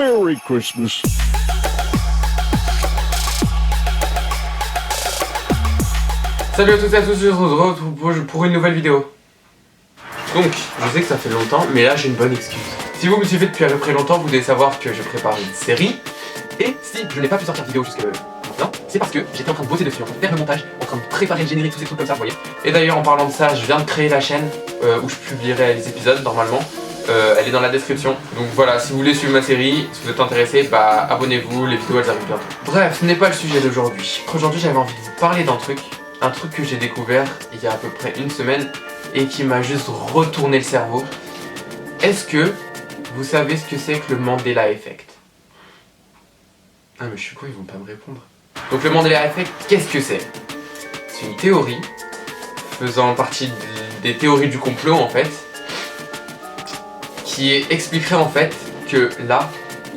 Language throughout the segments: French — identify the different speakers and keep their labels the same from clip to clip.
Speaker 1: Merry Christmas.
Speaker 2: Salut à tous et à tous, je vous retrouve pour une nouvelle vidéo. Donc, je sais que ça fait longtemps, mais là j'ai une bonne excuse. Si vous me suivez depuis à peu près longtemps, vous devez savoir que je prépare une série. Et si je n'ai pas pu sortir de vidéo jusque maintenant, c'est parce que j'étais en train de bosser dessus, en train de faire le montage, en train de préparer le générique, tous ces trucs comme ça, vous voyez. Et d'ailleurs, en parlant de ça, je viens de créer la chaîne où je publierai les épisodes normalement. Elle est dans la description. Donc voilà, si vous voulez suivre ma série, si vous êtes intéressé, bah abonnez-vous, les vidéos elles arrivent bientôt. Bref, ce n'est pas le sujet d'aujourd'hui. Aujourd'hui, j'avais envie de vous parler d'un truc que j'ai découvert il y a à peu près une semaine et qui m'a juste retourné le cerveau. Est-ce que vous savez ce que c'est que le Mandela Effect? Ah mais je suis con, ils vont pas me répondre. Donc le Mandela Effect, qu'est-ce que c'est? C'est une théorie faisant partie des théories du complot en fait, qui expliquerait en fait que là,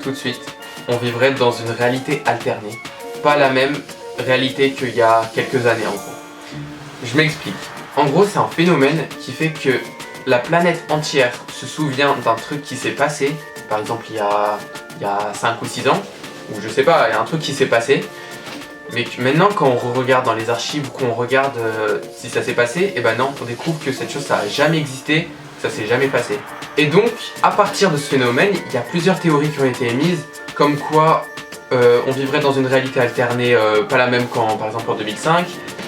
Speaker 2: tout de suite, on vivrait dans une réalité alternée. Pas la même réalité qu'il y a quelques années en gros. Je m'explique. En gros, c'est un phénomène qui fait que la planète entière se souvient d'un truc qui s'est passé, par exemple il y a 5 ou 6 ans, ou je sais pas, il y a un truc qui s'est passé, mais que maintenant quand on regarde dans les archives ou qu'on regarde si ça s'est passé, et ben non, on découvre que cette chose ça a jamais existé, ça s'est jamais passé. Et donc, à partir de ce phénomène, il y a plusieurs théories qui ont été émises, comme quoi on vivrait dans une réalité alternée, pas la même qu'en, par exemple en 2005,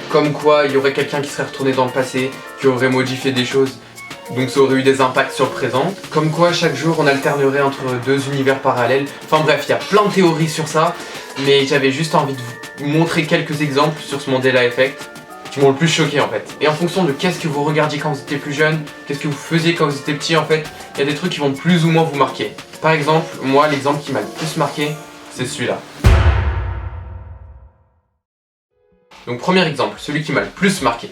Speaker 2: comme quoi il y aurait quelqu'un qui serait retourné dans le passé, qui aurait modifié des choses, donc ça aurait eu des impacts sur le présent, comme quoi chaque jour on alternerait entre deux univers parallèles, enfin bref, il y a plein de théories sur ça, mais j'avais juste envie de vous montrer quelques exemples sur ce Mandela Effect, qui m'ont le plus choqué en fait. Et en fonction de qu'est-ce que vous regardiez quand vous étiez plus jeune, qu'est-ce que vous faisiez quand vous étiez petit en fait, il y a des trucs qui vont plus ou moins vous marquer. Par exemple, moi l'exemple qui m'a le plus marqué, c'est celui-là. Donc premier exemple, celui qui m'a le plus marqué,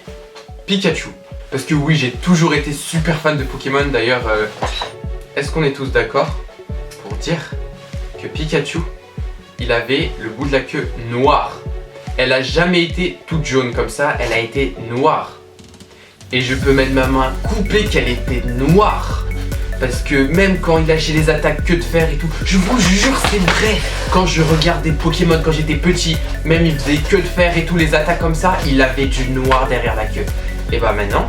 Speaker 2: Pikachu. Parce que oui, j'ai toujours été super fan de Pokémon, d'ailleurs, est-ce qu'on est tous d'accord pour dire que Pikachu, il avait le bout de la queue noir. Elle a jamais été toute jaune comme ça, elle a été noire. Et je peux mettre ma main couper qu'elle était noire. Parce que même quand il lâchait les attaques queue de fer et tout, je vous jure c'est vrai. Quand je regardais Pokémon quand j'étais petit, même il faisait queue de fer et tout, les attaques comme ça, il avait du noir derrière la queue. Et bah maintenant,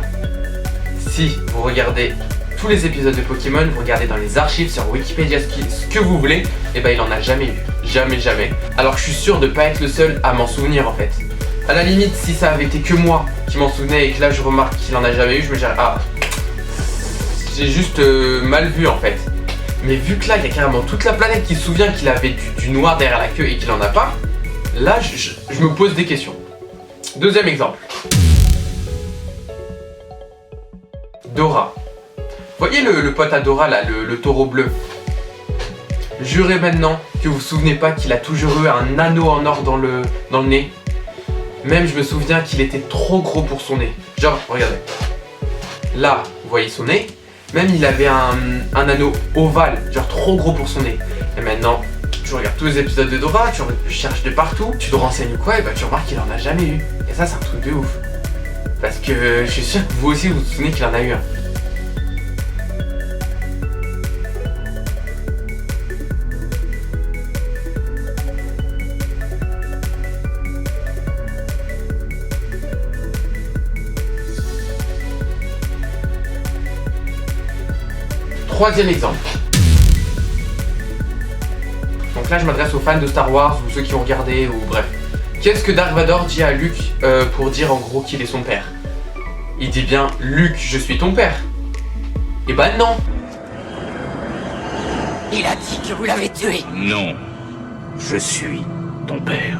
Speaker 2: si vous regardez tous les épisodes de Pokémon, vous regardez dans les archives sur Wikipédia ce que vous voulez, et bah il en a jamais eu. Jamais, jamais. Alors que je suis sûr de pas être le seul à m'en souvenir en fait. À la limite, si ça avait été que moi qui m'en souvenais et que là je remarque qu'il en a jamais eu, je me dirais ah, j'ai juste mal vu en fait. Mais vu que là il y a carrément toute la planète qui se souvient qu'il avait du noir derrière la queue et qu'il en a pas, là je me pose des questions. Deuxième exemple. Dora. Voyez le pote à Dora là, le taureau bleu. Jurez maintenant que vous vous souvenez pas qu'il a toujours eu un anneau en or dans le nez. Même je me souviens qu'il était trop gros pour son nez. Genre, regardez. Là, vous voyez son nez. Même il avait un anneau ovale, genre trop gros pour son nez. Et maintenant, tu regardes tous les épisodes de Dora, tu cherches de partout, tu te renseignes quoi, et bah tu remarques qu'il en a jamais eu. Et ça c'est un truc de ouf. Parce que je suis sûr que vous aussi vous vous souvenez qu'il en a eu un. Troisième exemple. Donc là je m'adresse aux fans de Star Wars ou ceux qui ont regardé ou bref. Qu'est-ce que Dark Vador dit à Luke pour dire en gros qu'il est son père? Il dit bien Luke, je suis ton père. Et bah non.
Speaker 3: Il a dit que vous l'avez tué.
Speaker 1: Non, je suis ton père.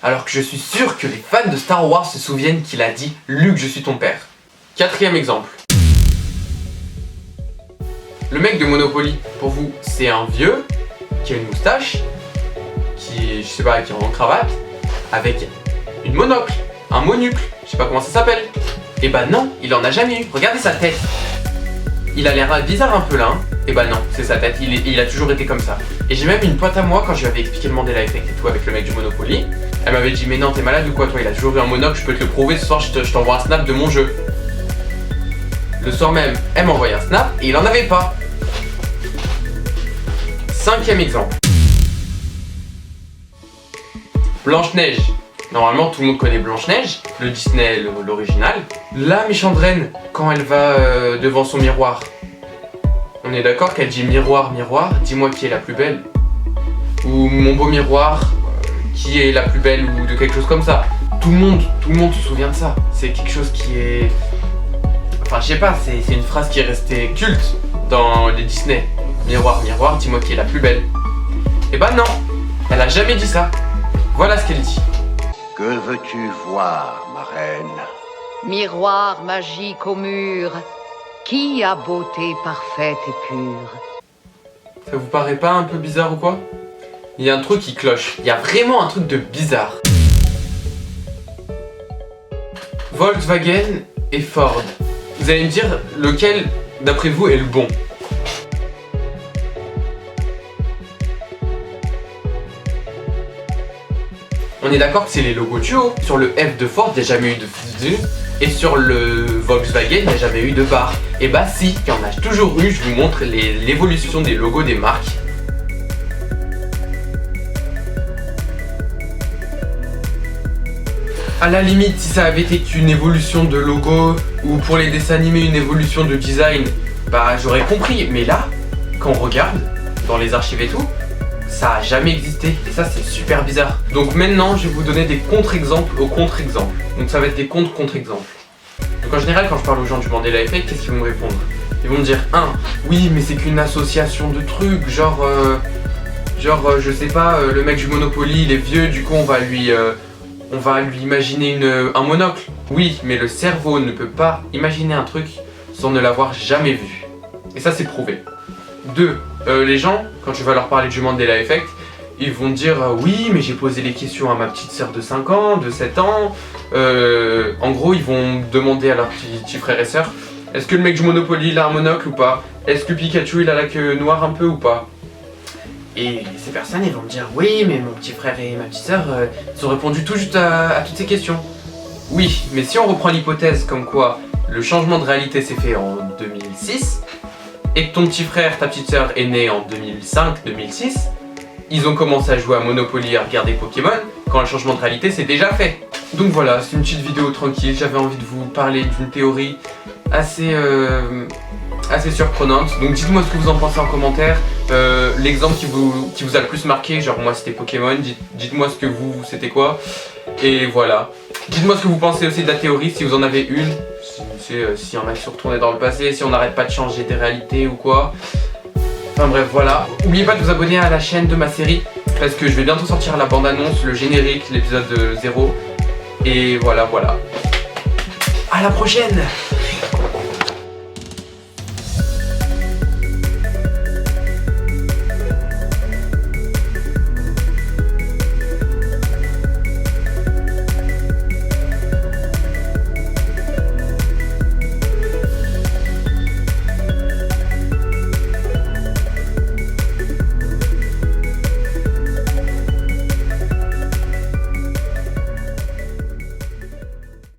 Speaker 2: Alors que je suis sûr que les fans de Star Wars se souviennent qu'il a dit Luke, je suis ton père. Quatrième exemple. Le mec de Monopoly, pour vous, c'est un vieux qui a une moustache, qui, je sais pas, qui est en cravate, avec une monocle, un monocle, je sais pas comment ça s'appelle. Et bah non, il en a jamais eu. Regardez sa tête. Il a l'air bizarre un peu là, hein. Et bah non, c'est sa tête, il a toujours été comme ça. Et j'ai même une pote à moi, quand je lui avais expliqué le Mandela Effect et tout avec le mec du Monopoly, elle m'avait dit mais non, t'es malade ou quoi toi, il a toujours eu un monocle, je peux te le prouver, ce soir je t'envoie un snap de mon jeu. Le soir même, elle m'a envoyé un snap et il en avait pas. 5e exemple. Blanche-Neige. Normalement, tout le monde connaît Blanche-Neige, le Disney, l'original. La méchante reine, quand elle va devant son miroir, on est d'accord qu'elle dit miroir, miroir, dis-moi qui est la plus belle. Ou mon beau miroir, qui est la plus belle, ou de quelque chose comme ça. Tout le monde se souvient de ça. C'est quelque chose qui est... Enfin, je sais pas, c'est une phrase qui est restée culte dans les Disney. Miroir, miroir, dis-moi qui est la plus belle. Eh ben non, elle a jamais dit ça. Voilà ce qu'elle dit.
Speaker 4: Que veux-tu voir, ma reine?
Speaker 5: Miroir magique au mur, qui a beauté parfaite et pure?
Speaker 2: Ça vous paraît pas un peu bizarre ou quoi? Il y a un truc qui cloche. Il y a vraiment un truc de bizarre. Volkswagen et Ford. Vous allez me dire lequel, d'après vous, est le bon? On est d'accord que c'est les logos duo. Sur le F de Ford, il n'y a jamais eu de D. Et sur le Volkswagen, il n'y a jamais eu de barre. Et bah si, il y en a toujours eu. Je vous montre l'évolution des logos des marques. À la limite, si ça avait été qu'une évolution de logo ou pour les dessins animés une évolution de design, bah j'aurais compris. Mais là, quand on regarde dans les archives et tout, ça a jamais existé et ça c'est super bizarre. Donc maintenant, je vais vous donner des contre-exemples aux contre-exemples. Donc ça va être des contre-contre-exemples. Donc en général, quand je parle aux gens du Mandela Effect, qu'est-ce qu'ils vont me répondre? Ils vont me dire, oui, mais c'est qu'une association de trucs, genre, je sais pas, le mec du Monopoly, il est vieux, du coup on va lui imaginer un monocle. Oui, mais le cerveau ne peut pas imaginer un truc sans ne l'avoir jamais vu. Et ça c'est prouvé. 2. Les gens, quand tu vas leur parler du Mandela Effect, ils vont dire oui, mais j'ai posé les questions à ma petite sœur de 5 ans, de 7 ans. En gros, ils vont demander à leurs petits frères et sœurs, est-ce que le mec du Monopoly il a un monocle ou pas? Est-ce que Pikachu il a la queue noire un peu ou pas? Et ces personnes, ils vont me dire oui, mais mon petit frère et ma petite sœur, ils ont répondu tout juste à toutes ces questions. Oui, mais si on reprend l'hypothèse comme quoi le changement de réalité s'est fait en 2006, et que ton petit frère, ta petite sœur est né en 2005-2006, ils ont commencé à jouer à Monopoly, à regarder Pokémon, quand le changement de réalité s'est déjà fait. Donc voilà, c'est une petite vidéo tranquille, j'avais envie de vous parler d'une théorie assez surprenante. Donc dites-moi ce que vous en pensez en commentaire, l'exemple qui vous a le plus marqué, genre moi c'était Pokémon, dites-moi ce que c'était quoi, et voilà. Dites-moi ce que vous pensez aussi de la théorie, si vous en avez une. Si on a se retourné dans le passé, si on n'arrête pas de changer des réalités ou quoi. Enfin bref, voilà. N'oubliez pas de vous abonner à la chaîne de ma série, parce que je vais bientôt sortir la bande-annonce, le générique, l'épisode 0. Et voilà. À la prochaine!